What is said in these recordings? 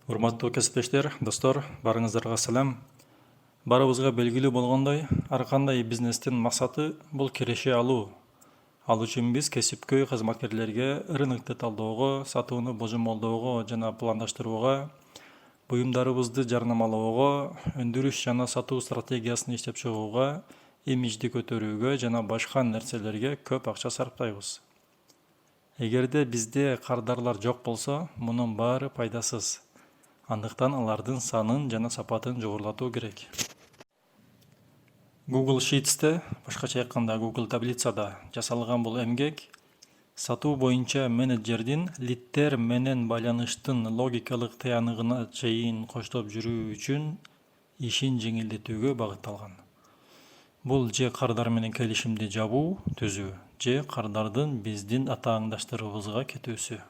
Урматтуу кесиптештер, достор, барыңыздарга салам. Барыбызга белгилүү болгондой, ар кандай бизнестин максаты бул киреше алуу. Ал үчүн биз кесипкөй кызматкерлерге рынокты талоого, сатууну божомолдоого жана пландаштырууга, буюмдарыбызды жарнамалоого, өндүрүш жана сатуу стратегиясын иштеп чыгууга, имижди көтөрүүгө жана башка нерселерге көп акча сарптайбыз. Эгерде бизде кардарлар жок болсо, мунун баары пайдасыз. Андыктан алардын санын жана сапатын жогорулатуу керек. Google Sheets'te, башкача айтканда Google таблицада жасалган бул эмгек сатуу боюнча менеджердин лиддер менен байланыштын логикалык тыянагына чейин коштоп жүрүү үчүн ишин жеңилдетүүгө багытталган. Бул же кардар менен келишимди жабуу, түзүү, же кардардын биздин атааңдаштарыбызга кетүүсү.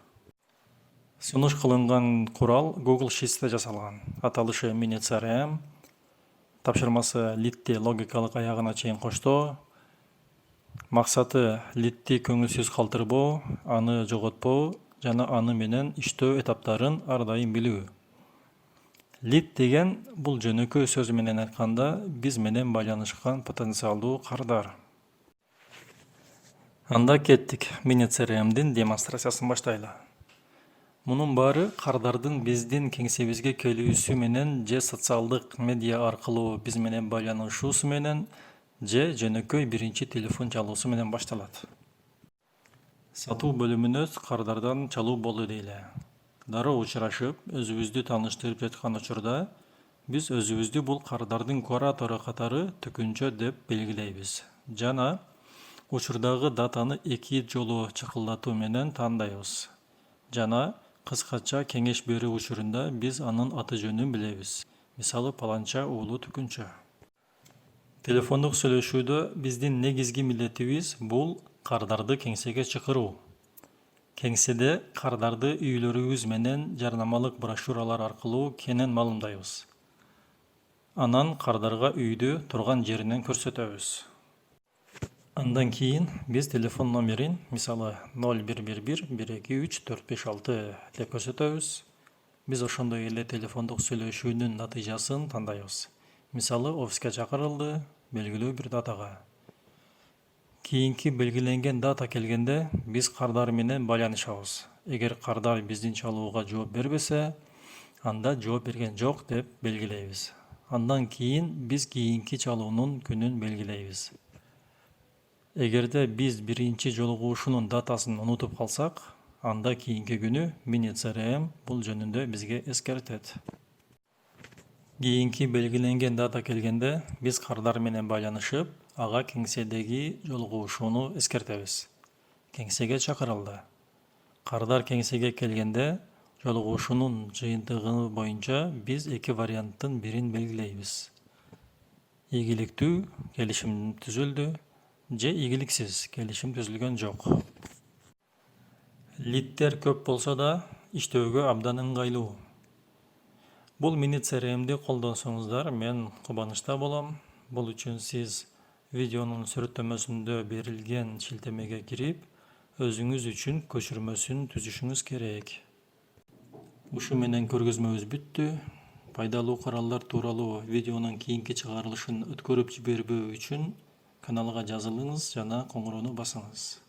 Сунуш кылынган курал Google Sheets'te жасалган. Аталышы Mini CRM, тапшырмасы лидди логикалык аягына чейин коштоо, максаты лидди көңүлсүз калтырбоо, аны жоготпоо жана аны менен иштөө этаптарын ар дайым билүү. Лид деген бул жөнөкөй сөз менен айтканда биз менен байланышкан потенциалдуу кардар. Анда кеттик, Mini CRM'дин демонстрациясын баштайлы. Мунун баары кардардын биздин кеңсебизге келүүсү менен же социалдык медиа аркылуу биз менен байланышуусу менен же жөнөкөй биринчи телефон чалуусу менен башталат. Сатуу бөлүмүнө кардардан чалуу болду дейле. Дароо учурашып, өзүбүздү тааныштырып жаткан учурда биз өзүбүздү бул кардардын куратору катары төкүнчө деп белгилейбиз. Жана учурдагы датаны 2 жолу чакылдатуу менен тандайбыз. Жана кыскача кеңеш берүү учурунда биз анын аты жөнүн билебиз. Мисалы паланча уулу төкүнчө. Телефондук сүйлөшүүдө биздин негизги милдетибиз бул кардарды кеңсеге чакыруу. Кеңседе кардарды үйлөрүбүз менен жарнамалык брошюралар аркылуу кенен маалымдайбыз. Анан кардарга үйдө турган жеринен көрсөтөбүз. Андан кийин биз телефон номерин, мисалы 0111-123-456 деп көрсөтөбүз. Биз ошондой эле телефондук сүйлөшүүнүн натыйжасын тандайбыз. Мисалы офиске чакырылды, белгилүү бир датага. Кийинки белгиленген дата келгенде биз кардар менен байланышабыз. Эгер кардар биздин чалууга жооп бербесе, анда жооп берген жок деп белгилейбиз. Андан кийин биз кийинки чалуунун күнүн белгилейбиз. Эгерде биз биринчи жолугушуунун датасын унутуп калсак, анда кийинки күнү Mini CRM бул жөнүндө бизге эскертет. Кийинки белгиленген дата келгенде биз кардар менен байланышып, ага кеңседеги жолугушууну эскертебиз. Кеңсеге чакырылды. Кардар кеңсеге келгенде жолугушуунун жыйынтыгы боюнча биз эки варианттын бирин белгилейбиз. Ийгиликтүү келишим түзүлдү, же ийгиликсиз келишим түзүлгөн жок. Лиддер көп болсо да иштөөгө абдан ыңгайлуу. Бул Mini CRM'ди колдонсоңуздар мен кубанычта болом. Бул үчүн сиз видеонун сүрөттөмөсүндө берилген шилтемеге кирип, өзүңүз үчүн көчүрмөсүн түзүшүңүз керек. Ушу менен көргөзмөбүз бүттү. Пайдалуу куралдар тууралуу видеонун кийинки чыгарылышын өткөрүп жибербөө үчүн каналга жазылыңыз жана коңгуроону басыңыз.